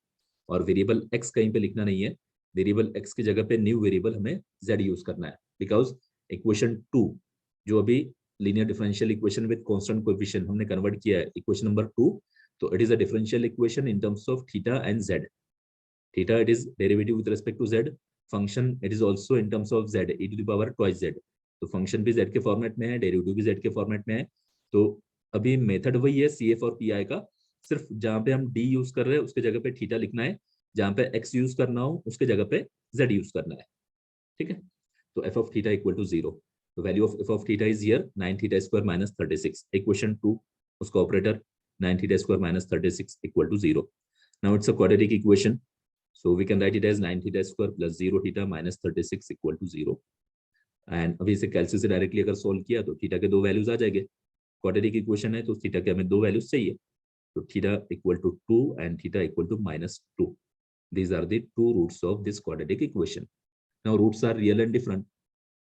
और वेरिएबल एक्स कहीं पे लिखना नहीं है, वेरिएबल एक्स की जगह पे न्यू वेरिएबल हमें जेड यूज करना है। बिकॉज इक्वेशन 2 जो अभी linear differential equation with constant coefficient हमने कन्वर्ट किया है इक्वेशन नंबर 2, तो it is a differential equation in terms of theta and z. Theta it is derivative with respect to z, function it is also in terms of z e to the power twice z. तो function भी z के format में है, derivative भी z के format में है। तो अभी मेथड वही है CF और PI का, सिर्फ जहां पे हम d यूज कर रहे हैं उसके जगह पे थीटा लिखना है, जहां पे x यूज करना हो उसके जगह पे z यूज करना है। ठीक है, तो f of theta equal to 0, तो value of f of theta is here 9 theta square minus 36। Equation 2 उसका operator 9 theta square minus 36 equal to 0। Now it's a quadratic equation, so we can write it as 9 theta square plus 0 theta minus 36 equal to 0। And अभी इसे कैलसी से directly अगर solve किया तो theta के दो values आ जाएंगे, क्वाड्रेटिक इक्वेशन है तो थीटा के हमें दो वैल्यूज चाहिए, तो theta equal to 2 and theta equal to -2। These are the two roots of this quadratic equation. Now roots are real and different,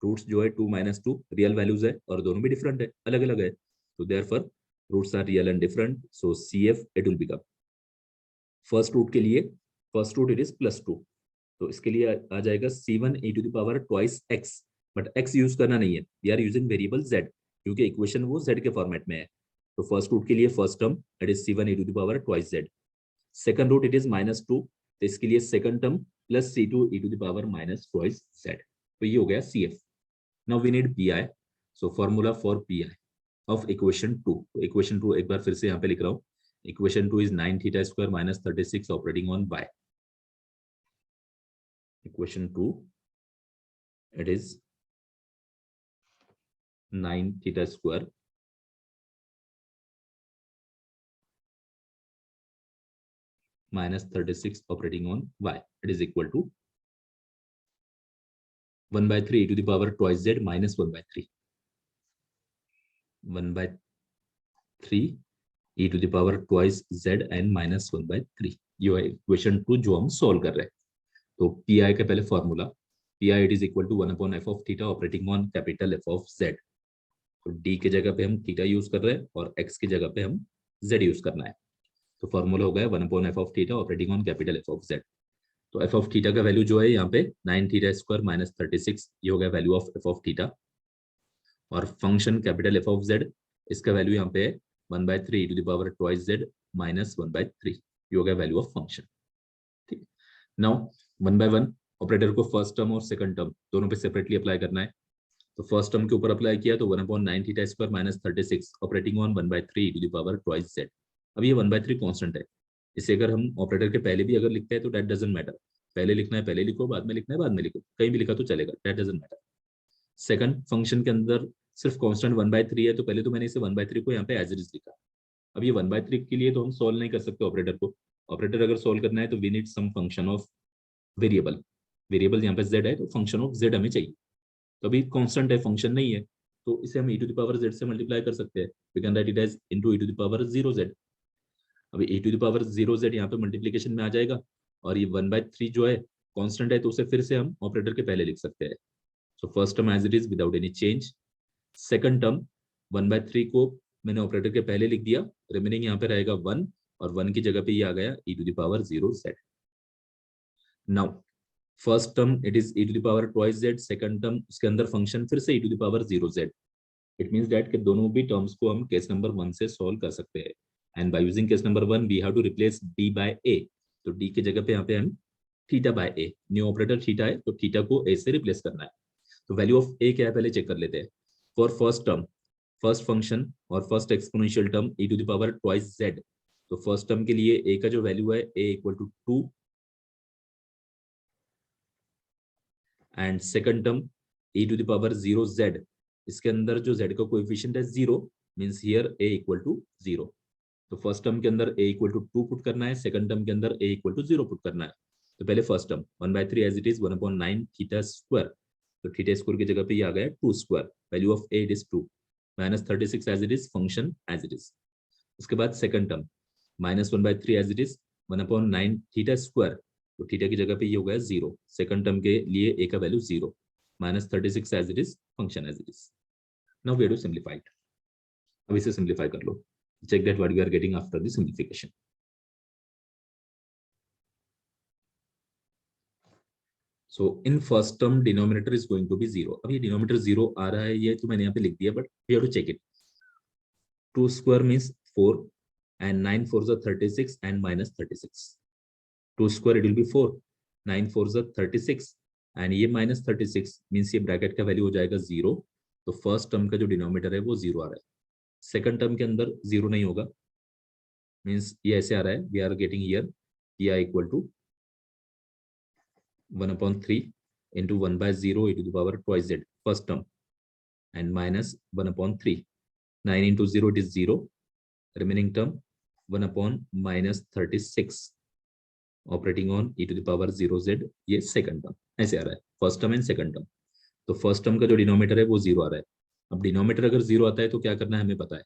roots जो है 2 -2 रियल वैल्यूज है और दोनों भी डिफरेंट है, अलग अलग है, तो therefore roots are real and different, so CF it will become first root के लिए, फर्स्ट रूट इट इज +2, तो इसके लिए आ जाएगा C1 e to the power twice x, but x use करना नहीं है, we are using variable z क्योंकि इक्वेशन वो z के फॉर्मेट में है। तो फर्स्ट रूट के लिए first term it is C1 e to the power twice z। Second root it is -2, तो इसके लिए second term plus C2 e to the power minus twice z। तो ये हो गया CF। Now we need PI, so formula for PI of equation 2। तो equation 2 एक बार फिर से यहाँ पे लिख रहा हूँ, equation 2 is 9 theta square minus 36 operating on y। Equation 2 it is 9 theta square minus 36 operating on y, it is equal to 1/3 e to the power twice z minus 1/3, 1/3 e to the power twice z and minus 1/3। ये है equation 2 जो हम solve कर रहे हैं। तो PI का पहले formula, PI it is equal to 1/f of theta operating on capital F of z। तो D के जगह पे हम थीटा यूज कर रहे हैं और x की जगह पे हम z यूज करना है, तो फॉर्मूला हो गया 1/f of theta operating on capital F of z। तो f of theta का वैल्यू जो है यहाँ पे 9 थीटा स्क्वायर माइनस 36, ये हो गया value of f of theta, और function capital F of z इसका वैल्यू यहाँ पे 1/3 e to the power twice z minus 1/3, ये हो गया वैल्यू ऑफ फंक्शन। ठीक, नाउ 1 by 1 ऑपरेटर को फर्स्ट टर्म और सेकंड टर्म दोनों पे सेपरेटली अप्लाई करना है। तो फर्स्ट टर्म के ऊपर अप्लाई किया तो 1/9 theta square minus 36 operating on 1/3 to the power twice z। अब ये 1/3 कांस्टेंट है, इसे अगर हम ऑपरेटर के पहले भी अगर लिखते हैं तो दैट डजंट मैटर, पहले लिखना है पहले लिखो, बाद में लिखना है बाद में लिखो, कहीं भी लिखा तो चलेगा, that doesn't matter. Second function के अंदर सिर्फ कांस्टेंट 1/3 है, तो पहले तो मैंने इसे 1/3 को यहाँ पे एज इट इज लिखा। अब ये 1/3 के लिए तो हम सोल्व नहीं कर सकते ऑपरेटर को, ऑपरेटर अगर सोल्व करना है तो we need some function of variable, variable यहाँ पे z है तो फंक्शन ऑफ z हमें चाहिए। तो अभी कांस्टेंट है, फंक्शन नहीं है, तो इसे हम e to the power z से मल्टीप्लाई कर सकते हैं। We can write it as into e to the power 0z। अभी e to the power 0z यहाँ पे मल्टीप्लिकेशन में आ जाएगा, और ये 1/3 जो है कांस्टेंट है तो उसे फिर से हम ऑपरेटर के पहले लिख सकते हैं। So first term as it is without any change, second term 1/3 को मैंने ऑपरेटर के पहले लिख दिया, रिमेनिंग यहाँ पे रहेगा 1, और 1 की जगह पे ये आ गया e to the power 0z। Now first term it is e to the power twice z, second term उसके अंदर फंक्शन फिर से e to the power 0z। It means that कि दोनों भी टर्म्स को हम केस नंबर 1 से सॉल्व कर सकते हैं, and by using case number 1 we have to replace d by a। तो d की जगह पे यहाँ पे हम theta by a, new operator theta है तो थीटा को a से रिप्लेस करना है। तो वैल्यू ऑफ a क्या है पहले चेक कर लेते हैं। For first term, first function और first exponential term e to the power twice z, तो फर्स्ट टर्म के लिए a का जो वैल्यू है a equal to 2, and second term e to the power 0z, इसके अंदर जो z का कोएफिशिएंट है 0, means here a equal to 0। तो फर्स्ट टर्म के अंदर a इक्वल टू 2 पुट करना है, सेकंड टर्म के अंदर a इक्वल टू 0 पुट करना है। तो पहले first term 1/3 as it is 1/9 theta square, तो थीटा स्क्वायर की जगह पे ये आ गया 2 square, value of a it is 2, minus 36 as it is, function as it is. उसके बाद second term -1/3 as it is 1/9 theta square, तो थीटा की जगह पे ये हो गया 0, सेकंड टर्म के लिए a का value 0, minus 36 as it is, function as it is. Now we have to simplify it. अब इसे सिंप्लीफाई कर लो, check that what we are getting after the simplification. So in first term denominator is going to be 0. अब ये denominator 0 आ रहा है, ये तो मैंने यहाँ पे लिख दिया, but we have to check it. 2 square means 4 and 9 4s are 36 and minus 36. 2 square it will be 4, 9 4s are 36 and ये minus 36 means ये bracket का value हो जाएगा 0. तो first term का जो denominator है वो 0 आ रहा है, सेकंड टर्म के अंदर 0 नहीं होगा, मींस ये ऐसे आ रहा है, we are getting here p equal to 1/3 into 1/0 e to the power twice z first term and minus 1/3, 9 into 0 it is 0, remaining term 1/-36 operating on e to the power 0z, ये second term ऐसे आ रहा है, first term and second term. तो first term का जो denominator है वो 0 आ रहा है। अब डिनोमिनेटर अगर 0 आता है तो क्या करना है हमें पता है,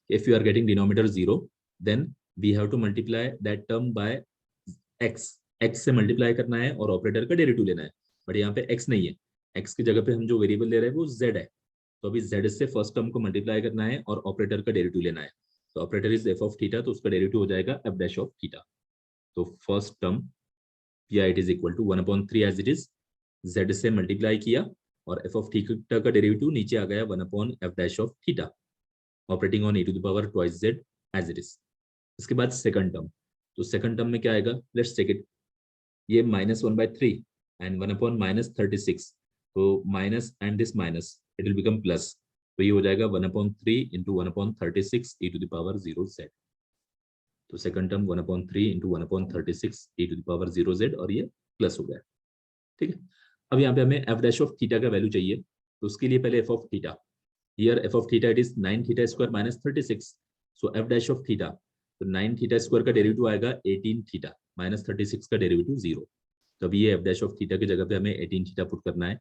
if you are getting denominator 0 then we have to multiply that term by x, x से मल्टीप्लाई करना है और ऑपरेटर का डेरिवेटिव लेना है, बट यहाँ पे x नहीं है, x की जगह पे हम जो वेरिएबल ले रहे हैं वो z है, तो अभी z से फर्स्ट टर्म को मल्टीप्लाई करना है और ऑपरेटर का डेरिवेटिव लेना है। तो operator is f of theta, तो उसका डेरिवेटिव हो जाएगा f डैश ऑफ थीटा। तो first term p it is equal to 1/3 as it is, z से मल्टीप्लाई किया और f ऑफ थीटा का डेरिवेटिव नीचे आ गया 1/f dash of theta operating on e to the power twice z as it is. इसके बाद second term, तो सेकंड टर्म में क्या आएगा, लेट्स चेक इट। ये -1/3 एंड 1/-36, तो minus and this minus it will become plus, तो ये हो जाएगा 1/3 into 1/36 e to the power 0z। तो second term 1/3 into 1/36 e to the power 0z और ये प्लस हो गया, ठीक है। अब यहाँ पे हमें f डैश ऑफ थीटा का वैल्यू चाहिए, तो उसके लिए पहले f of theta, here f of theta it is 9 theta square minus 36, so f dash of theta, तो 9 थीटा स्क्वायर का डेरिवेटिव आएगा 18 थीटा माइनस 36 का डेरिवेटिव 0, तो अभी ये f डैश ऑफ थीटा की जगह पे हमें 18 थीटा पुट करना है।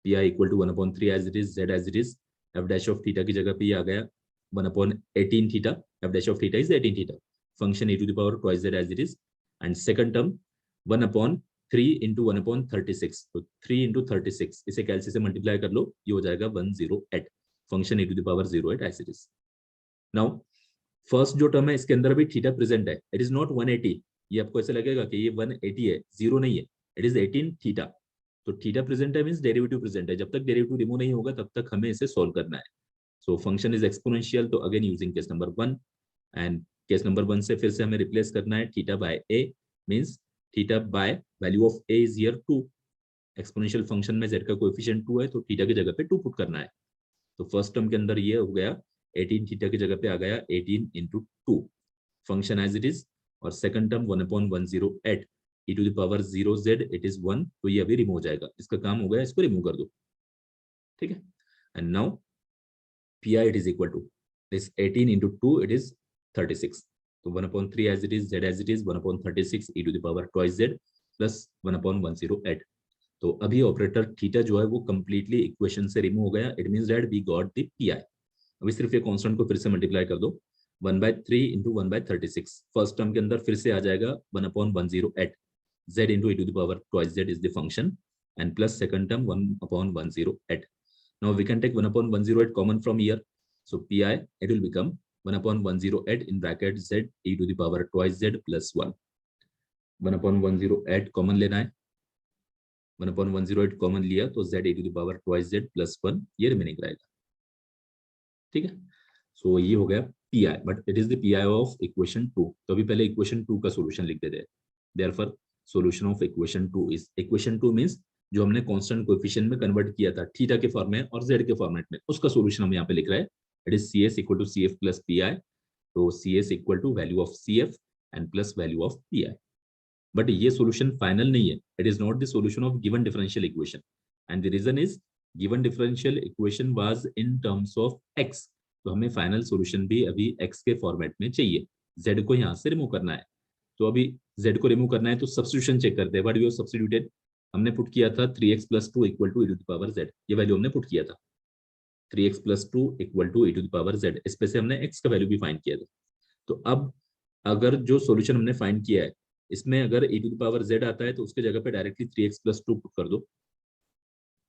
p equal to 1/3 as it is, z as it is, f dash of theta की जगह पे ये आ गया 1/18 theta, f dash of theta is 18 theta, function e to the power twice z as it is, and second term 1/3 into 1/36, तो 3 into 36 इसे कैलसी से multiply कर लो, ये हो जाएगा 108, function e to the power 08 as it is. Now first जो term है इसके अंदर भी थीटा प्रेजेंट है, इट इज नॉट 180, ये आपको ऐसा लगेगा कि ये 180 है, 0 नहीं है, इट इज 18 थीटा, तो थीटा प्रेजेंट है मींस डेरिवेटिव प्रेजेंट है, जब तक डेरिवेटिव रिमूव नहीं होगा तब तक हमें इसे सॉल्व करना है। सो फंक्शन इज एक्सपोनेंशियल, तो again using case number 1, and case number 1 से फिर से हमें रिप्लेस करना है theta by a, means theta by value of a is here 2, exponential function में z का कोएफिशिएंट 2 है तो थीटा की जगह पे 2 पुट करना है। तो फर्स्ट टर्म के अंदर ये हो गया 18 थीटा की जगह पे आ गया 18 into 2 function as it is, और second term 1/108 e to the power 0z it is 1, तो ये अभी रिमूव हो जाएगा, इसका काम हो गया, इसको रिमूव कर दो, ठीक है। And now pi it is equal to this 18 into 2 it is 36, तो 1/3 as it is, z as it is, 1/36 e to the power twice z plus 1/108। तो अभी ऑपरेटर थीटा जो है वो कंप्लीटली इक्वेशन से रिमूव हो गया, it means that we got the P I. अभी सिर्फ ये कांस्टेंट को फिर से मल्टीप्लाई कर दो, 1/3 इंटू 1/36, फर्स्ट टर्म के अंदर फिर से आ जाएगा 1/108 z into e to the power twice z is the function and plus second term 1/108। now we can take 1/108 common from here, so pi it will become 1/108 in bracket z e to the power twice z plus 1। 1/108 common लेना है, 1/108 common लिया तो z e to the power twice z plus 1 ये remaining रहेगा, ठीक है। सो ये हो गया P I, but it is the P I of equation 2। तो अभी पहले इक्वेशन 2 का सोल्यूशन लिख देते हैं। Therefore solution of equation 2 is, equation 2 means जो हमने कांस्टेंट कोएफिशिएंट में कन्वर्ट किया था थीटा के फॉर्म में और z के फॉर्मेट में, उसका सोल्यूशन हम यहाँ पे लिख रहे हैं। It is C S equal to C F plus P I, तो C S equal to value of C F and plus value of P I. But ये सोल्यूशन फाइनल नहीं है, it is not the solution of given differential equation, and the reason is given differential equation was in terms of x, तो हमें final solution भी अभी x के format में चाहिए, z को यहाँ से रिमूव करना है। तो अभी z को रिमूव करना है तो सब्स्टिट्यूशन चेक करते हैं। व्हाट वी हैव सब्स्टिट्यूटेड, हमने पुट किया था 3x + 2 equal to e to the power z, ये वैल्यू हमने पुट किया था 3x + 2 equal to e to the power z, इस पे से हमने x का वैल्यू भी फाइंड किया था। तो अब अगर जो सॉल्यूशन हमने फाइंड किया है इसमें अगर e to the power z आता है तो उसके जगह पे डायरेक्टली 3x + 2 पुट कर दो,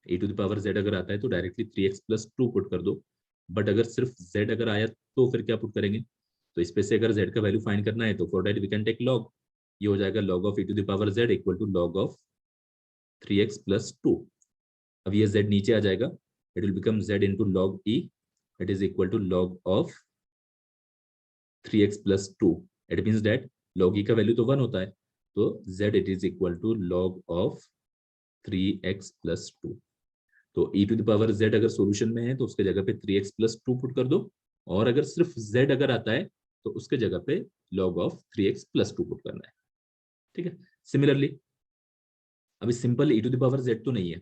e to the power z अगर आता है तो डायरेक्टली 3x + 2 पुट कर दो। बट अगर सिर्फ z अगर आया तो फिर क्या पुट करेंगे, तो इस पे से अगर z का वैल्यू फाइंड करना है तो for that we can take log, ये हो जाएगा log of e to the power z equal to log of 3x + 2। अब ये z नीचे आ जाएगा, it will become z into log e, it is equal to log of 3x + 2। It means that log e का value तो 1 होता है, तो z it is equal to log of 3x + 2। तो e to the power z अगर solution में है तो उसके जगह पे 3x + 2 पुट कर दो, और अगर सिर्फ z अगर आता है तो उसके जगह पे log ऑफ 3x + 2 पुट करना है, ठीक है। सिमिलरली अभी simple e to the power z तो नहीं है,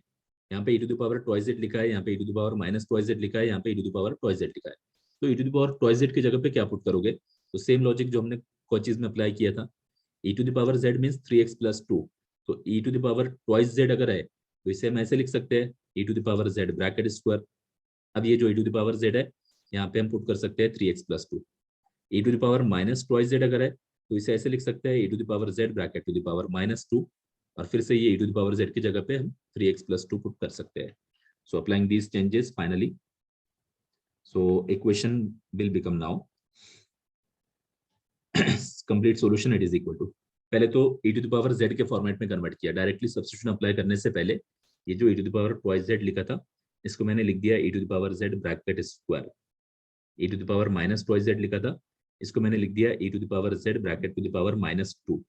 यहाँ पे e to the power twice z लिखा है, यहाँ पे e to the power -twice z लिखा है, यहाँ पे e to the power twice z लिखा है। तो e to the power twice z की जगह पे क्या पुट करोगे, तो सेम लॉजिक जो हमने कोई चीज में अप्लाई किया था, e to the power z means 3x + 2, तो e to the power twice z अगर है तो इसे हम ऐसे लिख सकते हैं e to the power z bracket square. अब ये जो e to the power z है यहाँ पे हम पुट कर सकते हैं 3x + 2। e to the power -twice z अगर है तो इसे ऐसे लिख सकते हैं e to the power z bracket to the power -2, और फिर से ये e to the power z की जगह पे हम 3x + 2 पुट कर सकते हैं। So applying these changes finally, so equation will become now complete solution it is equal to, पहले तो e to the power z के फॉर्मेट में कन्वर्ट किया, डायरेक्टली सब्स्टिट्यूशन अप्लाई करने से पहले ये जो e to the power twice z लिखा था इसको मैंने लिख दिया e to the power z bracket square. e to the power -twice z लिखा था, इसको मैंने लिख दिया e to the power z bracket to the power -2।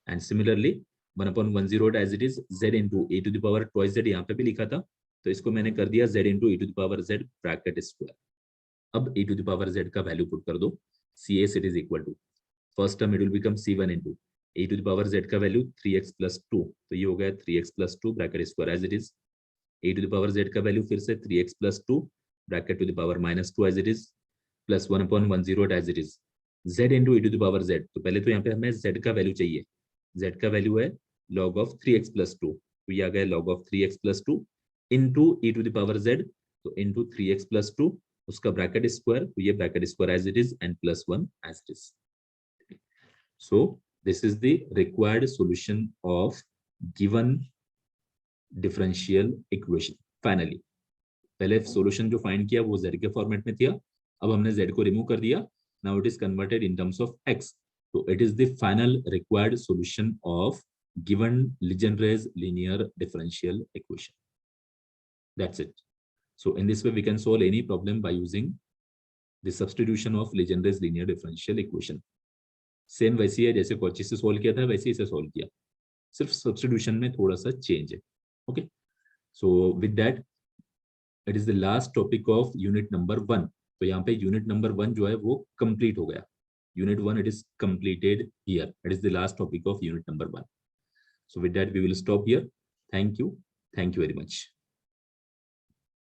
And similarly 1/108 as it is z into e to the power twice z यहाँ पे भी लिखा था, तो इसको मैंने कर दिया z into e to the power z bracket square. अब e to the power z का वैल्यू पुट कर दो, cs it is equal to, first term it will become c1 into e to the power z का value 3x + 2, तो ये हो गया 3x + 2 bracket square as it is, e to the power z का value फिर से 3x + 2 bracket to the power -2 as it is, plus 1/108 as it is, z into e to the power z। तो पहले तो यहाँ पे हमें z का वैल्यू चाहिए, z का वैल्यू है log ऑफ 3x + 2, तो ये आ गया log of 3x + 2 into e to the power z, तो इंटू 3x + 2 उसका ब्रैकेट स्क्वायर, तो ये bracket square as it is and +1 as it is. So this is the required solution of given differential equation. Finally, पहले solution जो find किया वो z के format में था, अब हमने z को रिमूव कर दिया, now it is converted in terms of x. So it is the final required solution of given Legendre's linear differential equation. That's it. So in this way we can solve any problem by using the substitution of Legendre's linear differential equation. Same वैसी है जैसे कोची से solve किया था, वैसे इसे solve किया, सिर्फ सब्स्टिट्यूशन में थोड़ा सा चेंज है। Okay, so with that it is the last topic of unit number 1. तो यहाँ पे यूनिट नंबर 1 जो है वो कंप्लीट हो गया. Unit 1 it is completed here. It is the last topic of unit number 1. So with that we will stop here. Thank you very much.